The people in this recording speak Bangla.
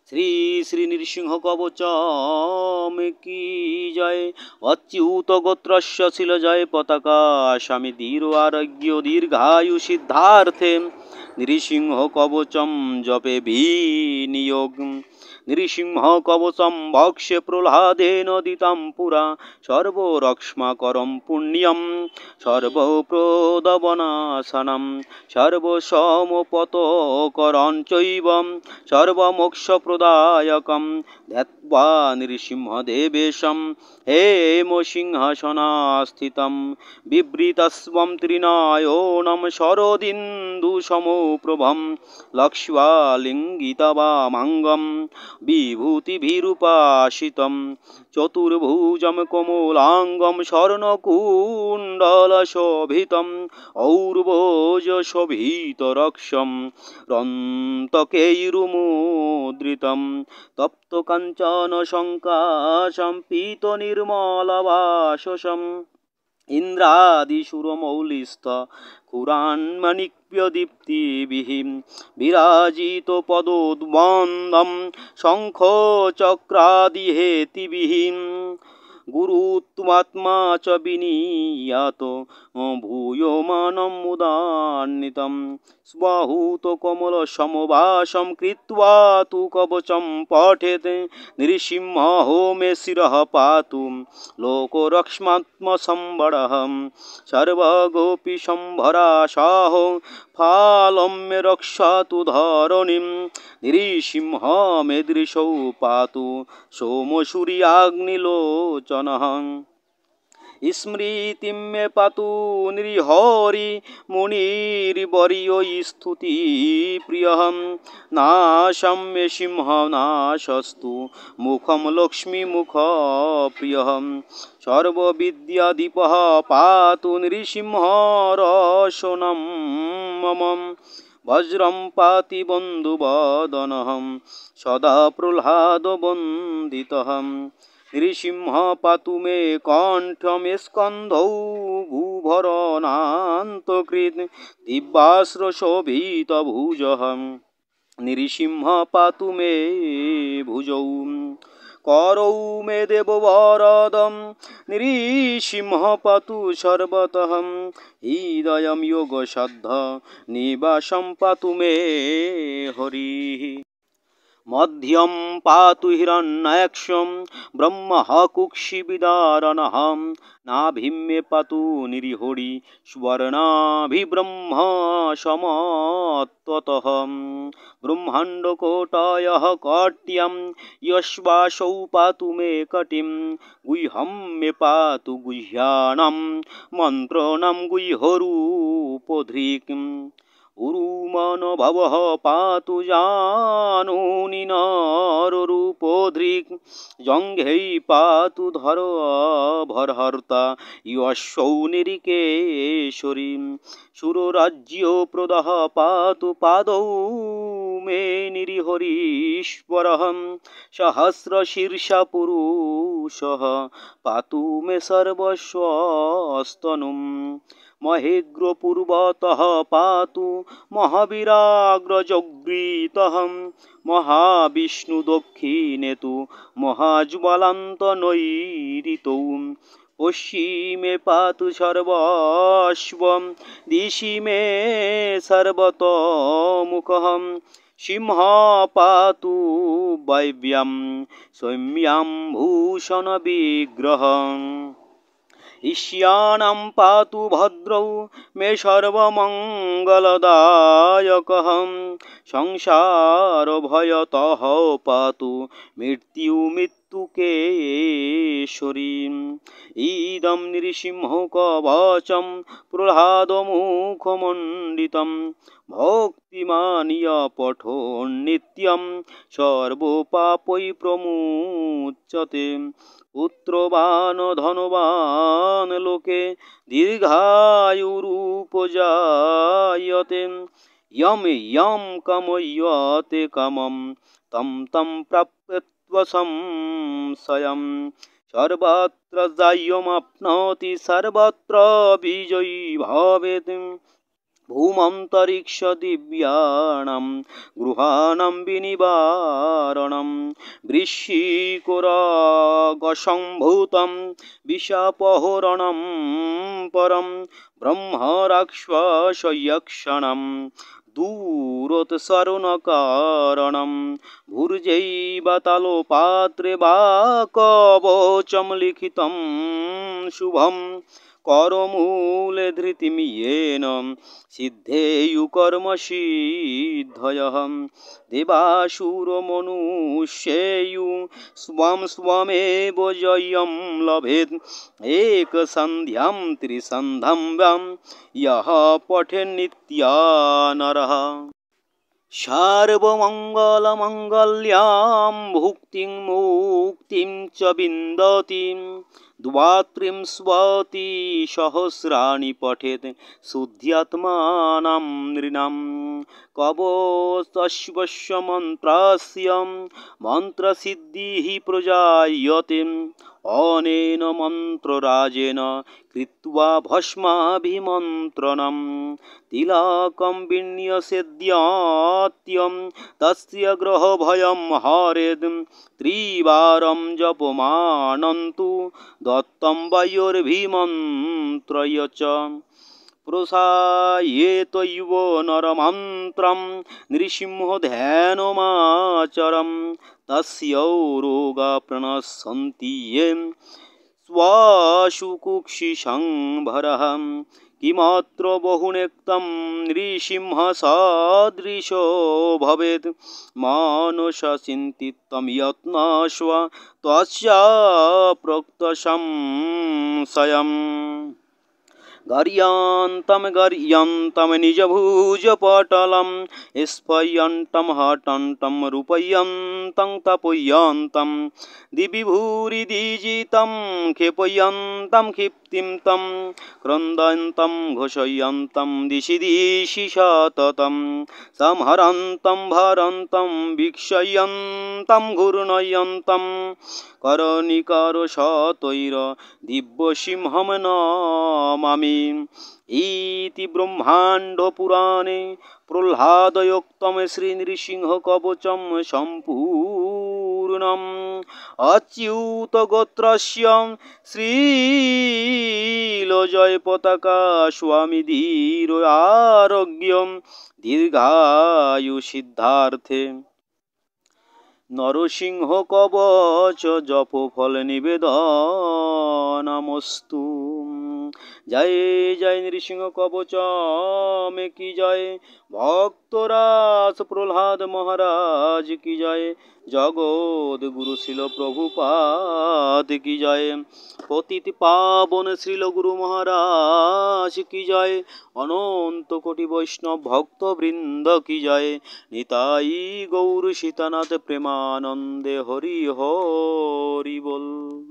শ্রী শ্রী নৃসিংহ কবচম কি জয়। অচ্যুত গোত্রস্য ছিল জয় পতাকা স্বামী দীর আরোগ্য দীর্ঘায়ু সিদ্ধার্থে নৃসিংহ কবচম জপে বিনিয়োগ। নৃসিংহ কবচম ভক্ষ্যে প্রহ্লাদেন দিতাম পুরা সর্বরক্ষ্মাকরম পুণ্যম সর্বপ্রদবনাশনম সর্বসমপতকরঞ্চৈব সর্বমোক্ষপ্রদায়কম ধ্যাত্বা নৃসিংহদেবেশম হেম সিংহাসনাস্থিতম বিবৃতস্বম ত্রিনয়নম শরদিন্দুসমপ্রভম লক্ষ্বালিঙ্গিতবামাঙ্গম বিভূতিभिरुपाशितं চতুর্ভুজম কোমলাঙ্গম স্বর্ণকুণ্ডলশোভিতম ঔর্বজশোভিতরক্ষম রন্তকৈরুমুদ্রিতম তপ্তকাঞ্চন সংকাশম পীতনির্মলবাসসম ইন্দ্রাদিসুরমৌলিস্থ কুরান্মণিক্যদীপ্তিभिः বিরাজিত পদোদ্বন্দম শঙ্খচক্রাদিহেতিभिः গুরুত্মাত্মা চ বিনীয়াত ভূয়মানম মুদান্বিতম স্বাহূত কমল সমবাসম কৃত্বা তু কবচম পঠেত নৃসিংহো মে শিরঃ পাতু লোকরক্ষ্মাত্মসম্বরঃ সর্বগোপী সম্ভরাসাহ ফালম মে রক্ষাতু ধরণীম নৃসিংহ মে দৃশৌ পাতু সোমসূর্যাগ্নিলোচনঃ স্মৃতিম মে পাতু নৃহরি মুনির্বর্য স্তুতি প্রিয়ঃ নাশম মে সিংহ নাশস্তু মুখম লক্ষ্মী মুখ প্রিয়ঃ সর্ববিদ্যাদীপঃ পাতু নৃসিংহ রসনম মম বজ্রম পাতি বন্ধুবদনঃ সদা প্রহ্লাদবন্দিতঃ নৃসিংহ পাতু মে কণ্ঠমে স্কন্ধৌ ভূভরণান্তকৃত দিব্যাশ্রশোভিতভুজঃ নৃসিংহ পাতু মে ভুজৌ করৌ মে দেববরদম নৃসিংহ পাতু সর্বতঃ হৃদয়ম যোগসাধ্য নিবাসম পাতু মে হরিঃ মধ্যম পাতু হিরণ্যাক্ষম ব্রহ্মঃ কুক্ষিবিদারণঃ নাভিম মে পাতু নৃহরি সুবর্ণাভিব্রহ্ম সমত্বতঃ ব্রহ্মাণ্ডকোটয়ঃ কট্যং যশ্বাসৌ পাতু মে কটিম গুহ্যং মে পাতু গুহ্যানাং মন্ত্রাণাং গুহ্যরূপধৃক্ উরুমনভবঃ পাতু জানুনি নররূপধৃক্ জঙ্ঘৈ পাতু ধরভরহর্তা যশৌ নিরিকেশ্বরী সুররাজ্যপ্রদঃ পাতু পাদৌ মে নৃহരീশ্বরঃ সহস্রশীর্ষা পুরুষঃ পাতু মে সর্বস্বস্তনুম মহেগ্রপূর্বতঃ পাতু মহাবীরাগ্রজগৃতঃ মহাবিষ্ণু দক্ষিণে তু মহাজ্বলন্তনৈরিতৌ পশ্চিমে পাতু সর্বস্বম দিশি মে সর্বতোমুখঃ সিংহ পাতু বায়ব্যাং সৌম্যাং ভূষণ বিগ্রহঃ ঈশানং পাতু ভদ্রৌ মে সর্বমঙ্গলদায়কঃ সংসারভয়তঃ পাতু মৃত্যুকেশ্বরী ইদং নৃসিংহ কবচম প্রহ্লাদমুখমণ্ডিতম ভক্তিমানিয়া পঠোন নিত্যং সর্বপাপৈ প্রমুচ্যতে পুত্রবান ধনবান লোকে দীর্ঘায়ুরুপজায়তে यम यम कामयते कामं तं तं प्राप्यत्व संशयं सर्वत्र जयमाप्नोति सर्वत्र विजयी भवेत् भूमन्तरिक्ष दिव्याणां गृहाणां विनिवारणं वृश्चिकोरागसम्भूतं विशापहरणं परं ब्रह्मराक्षसयक्षणं दूरोत्सरणकारणं भुर्जैवतालोपात्रे वा कवचं लिखितं शुभं करमूले धृतिं येन सिद्धेयुकर्मसिद्धयः देवासुरमनुष्येयु स्वं स्वमेव जयं लभेत् एकसन्ध्यां त्रिसन्ध्यां वां यः पठेन्नित्या नरः सर्वमङ्गलमङ्गल्यां भुक्तिं मुक्तिं च विन्दति द्वात्रिंशत्सहस्राणि पठेत् शुद्ध्यात्मानं नृणां कवचस्य मन्त्रस्य मन्त्रसिद्धिः प्रजायते अनेन मन्त्रराजेन कृत्वा भस्माभिमन्त्रणं तिलकं विन्यसेद्यत्यं तस्य ग्रहभयं हरेत् त्रिवारं जपमानन्तु दत्तं वायुर्भिमन्त्रय च प्रसायेतैव नरमन्त्रं नृसिंहध्यानमाचरं तस्य रोगा प्रणश्यन्ति ये श्वासुकुक्षिसंभरः किमत्र बहुनेक्तं नृसिंहसदृशो भवेत् मानसचिन्तितं यत्नस्व त्वस्य प्रोक्तसंशयम् गर्यन्तं निजभुजपटलं स्फयन्तं हटन्तं रूपयन्तं तपयन्तं दिविभूरिदिजितं क्षेपयन्तं क्षिप्तिं तं क्रन्दन्तं घोषयन्तं दिशि दिशि सततं संहरन्तं भरन्तं वीक्षयन्तं घूर्णयन्तं करनिकारशतैर दिव्यसिंहं नमामि इति ब्रह्माण्डपुराणे प्रह्लादयोक्तं श्रीनृसिंहकवचं सम्पूर्णम् अच्युतगोत्रस्य श्रीलजयपताका स्वामी धीर आरोग्यं दीर्घायुसिद्धार्थे नरसिंह कवच जप फल निवेदनमस्तु। जय जय नृसिंह कवच में की जय, भक्तराज प्रह्लाद महाराज की जय, जगत गुरु श्रील प्रभुपाद की जय, पतित पावन श्रील गुरु महाराज की जय, अनंत कोटि वैष्णव भक्त वृंद की जय। निताई गौर सीतानाथ प्रेमानंदे हरि हरि बोल।